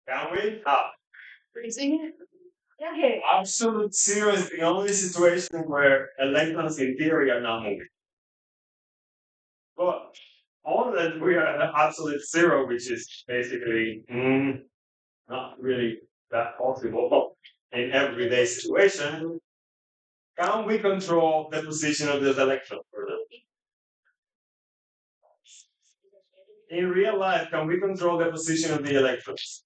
Can we? How? Freezing? Yeah. Absolute zero is the only situation where electrons in theory are not moving. But unless we are at absolute zero, which is basically not really that possible in everyday situation, can we control the position of this electron? In real life, can we control the position of the electrons?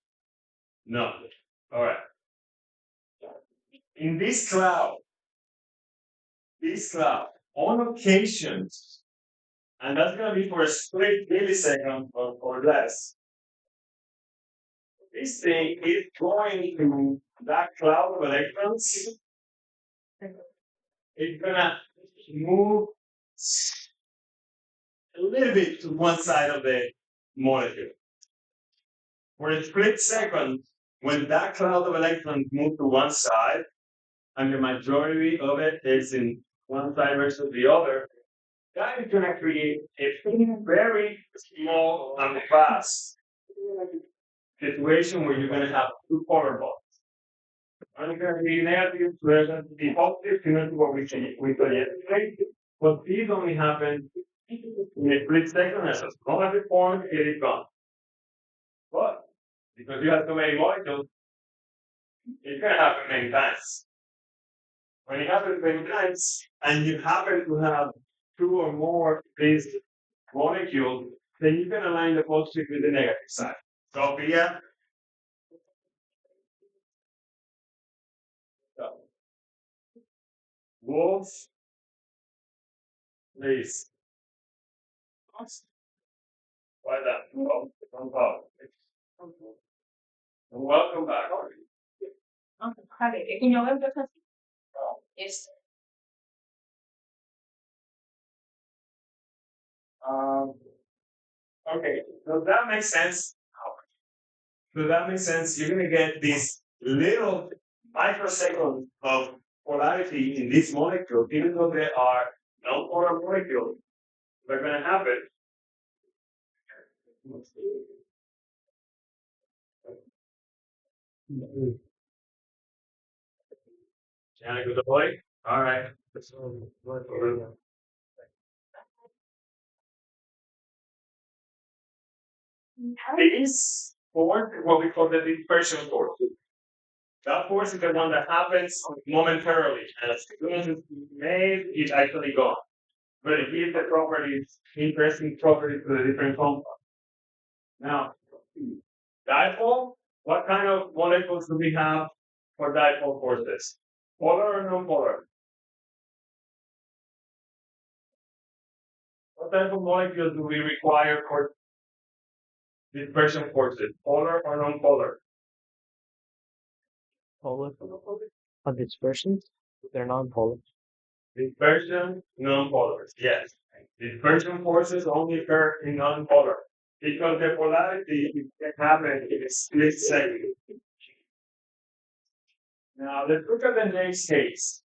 No. All right. In this cloud, on occasions, and that's going to be for a split millisecond or less, this thing is going to that cloud of electrons. It's going to move a little bit to one side of the molecule. For a split second, when that cloud of electrons move to one side, and the majority of it is in one side versus the other, that is going to create a very small and fast situation where you're going to have two polar bonds. One is going to be negative, the other going to be positive, similar to what we saw yesterday. But these only happen in a split second, as long as it forms, it is gone. But because you have so many molecules, it's going to happen many times. When it happens many times, and you happen to have two or more of these molecules, then you can align the positive with the negative side. Sophia? So, Wolf, please. Why that? And welcome back. Okay, can you empezar? Yes. Um, okay, so that makes sense. So that makes sense. You're going to get this little microsecond of polarity in this molecule, even though they are non-polar molecules. They're going to happen. Can good boy? All right. These force is what we call the dispersion force. That force is the one that happens momentarily, and as soon as it's made, it's actually gone. But it gives the properties, interesting properties to the different compounds. Now, dipole, what kind of molecules do we have for dipole forces? Polar or non-polar? What type of molecules do we require for dispersion forces? Polar or non-polar? Polar on dispersions, they're non-polar. Dispersion, non-polar. Yes. Dispersion forces only occur in non-polar because the polarity can happen in a split second. Now let's look at the next case.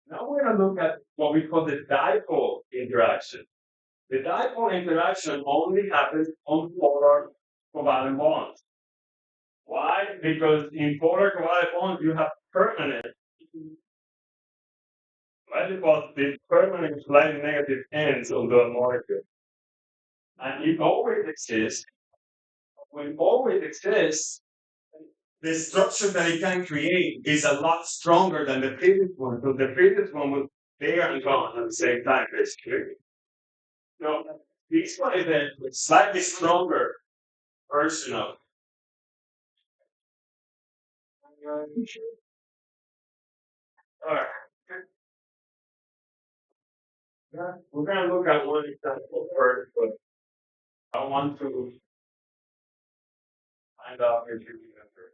Now we're going to look at what we call the dipole interaction. The dipole interaction only happens on polar covalent bonds. Why? Because in polar covalent bonds you have permanent, these permanent slightly negative ends of the molecule. And it always exists. When it always exists, the structure that it can create is a lot stronger than the previous one. So the previous one was there and gone at the same time, basically. No, this one is a slightly stronger version of. All right. We're going to look at one example first, but I want to find out if you remember.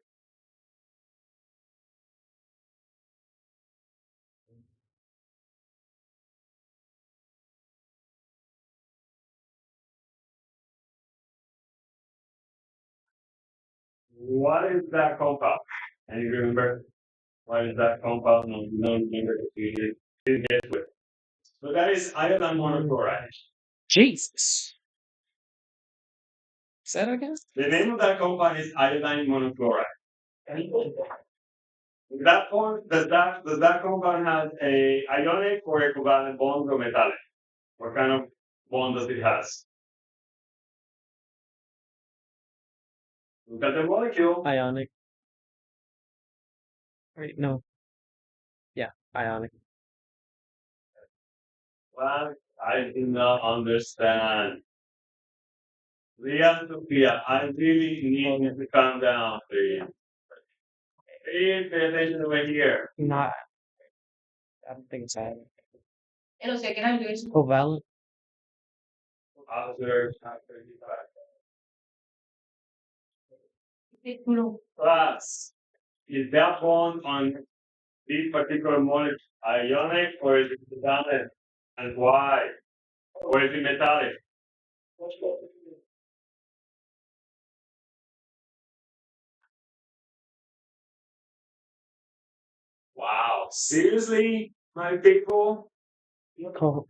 What is that compound? And you remember what is that compound? No, you don't remember if you didn't get to it. So that is iodine monochloride. Jesus. Say that again? The name of that compound is iodine monochloride. That form, does that compound have a ionic or a covalent bond or metallic? What kind of bond does it has? Look at the molecule. Ionic. Right? No. Yeah, ionic. Well, I do not understand. Leah Sophia, I really need you to calm down, please. Please pay attention over here. Not. I don't think it's ionic. O sea, que era Luis. Covalent. Officer, Círculo. class. Is that bond on this particular molecule ionic or is it covalent? And why? Or is it metallic? Wow, seriously, my people?